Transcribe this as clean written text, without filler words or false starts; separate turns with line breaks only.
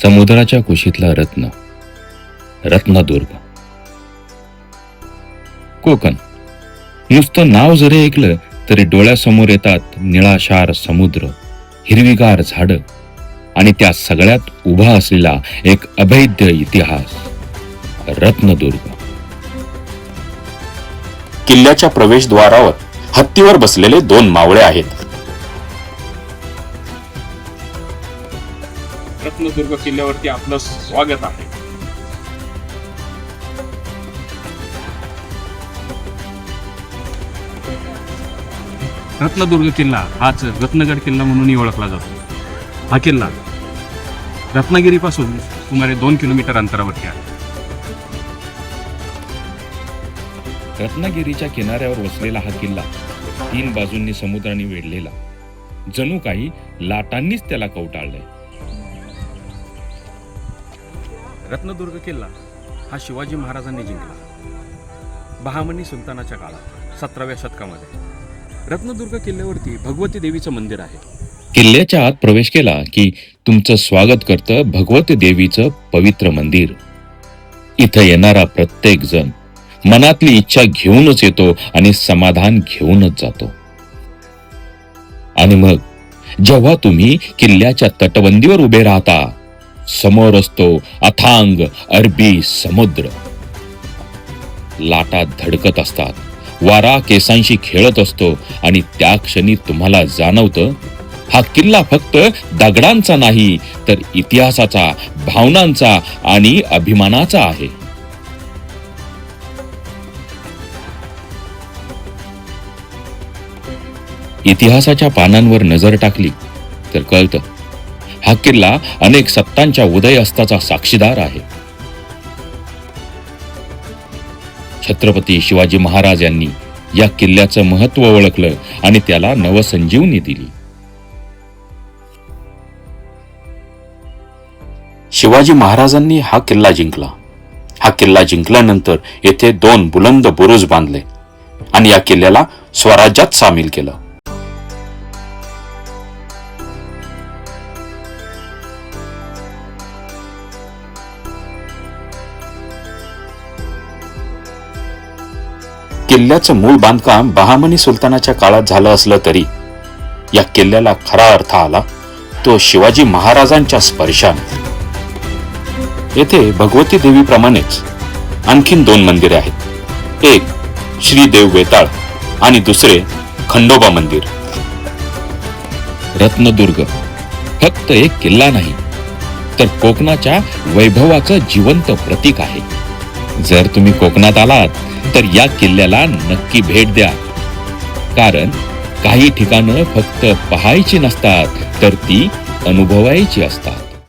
समुद्राच्या कुशीतला रत्न, रत्नदुर्ग. कोकण नुसतं नाव जरी ऐकलं तरी डोळ्यासमोर येतात निळाशार समुद्र, हिरवीगार झाडं आणि त्या सगळ्यात उभा असलेला एक अभेद्य इतिहास, रत्नदुर्ग.
किल्ल्याच्या प्रवेशद्वारावर हत्तीवर बसलेले दोन मावळे आहेत.
रत्नदुर्ग किल्ल्यावरती आपलं स्वागत आहे. रत्नदुर्ग किल्ला हाच रत्नगड किल्ला म्हणूनही ओळखला जातो. हा किल्ला रत्नागिरीपासून सुमारे 2 किलोमीटर अंतरावरती आहे.
रत्नागिरीच्या किनाऱ्यावर वसलेला हा किल्ला 3 बाजूंनी समुद्राने वेढलेला, जणू काही लाटांनीच त्याला कवटाळलंय.
रत्नदुर्ग किल्ला हा शिवाजी महाराजांनी जिंकला बहामनी सुलतानाच्या काळात 17व्या शतकामध्ये. रत्नदुर्ग किल्ल्यावरती भगवती देवीचं मंदिर आहे.
किल्ल्याच्या आत प्रवेश केला की तुमचं स्वागत करतं भगवती देवीचं पवित्र मंदिर. इथं येणारा प्रत्येक जण मनातली इच्छा घेऊनच येतो आणि समाधान घेऊनच जातो. आणि मग जेव्हा तुम्ही किल्ल्याच्या तटबंदीवर उभे राहता, समोर असतो अथांग अरबी समुद्र. लाटा धडकत असतात, वारा केसांशी खेळत असतो आणि त्या क्षणी तुम्हाला जाणवतं हा किल्ला फक्त दगडांचा नाही तर इतिहासाचा, भावनांचा आणि अभिमानाचा आहे. इतिहासाच्या पानांवर नजर टाकली तर कळतं हा किल्ला अनेक सत्तांच्या उदय अस्ताचा साक्षीदार आहे. छत्रपती शिवाजी महाराज यांनी या किल्ल्याचं महत्त्व ओळखलं आणि त्याला नवसंजीवनी दिली.
शिवाजी महाराजांनी हा किल्ला जिंकला. हा किल्ला जिंकल्यानंतर येथे 2 बुलंद बुरुज बांधले आणि या किल्ल्याला स्वराज्यात सामील केलं. किल्ल्याचं मूळ बांधकाम बहामनी सुलतानाच्या काळात झालं असलं तरी या किल्ल्याला खरा अर्थ आला तो शिवाजी महाराजांच्या स्पर्शाने. येथे भगवती देवीप्रमाणेच आणखीन 2 मंदिरे आहेत. एक श्री देव वेताळ आणि दुसरे खंडोबा मंदिर.
रत्नदुर्ग फक्त एक किल्ला नाही तर कोकणाच्या वैभवाचं जिवंत प्रतीक आहे. जर तुम्ही कोकणात आलात तर या किल्ल्याला नक्की भेट द्या, कारण काही ठिकाणं फक्त पाहायची नसतात तर ती अनुभवायची असतात.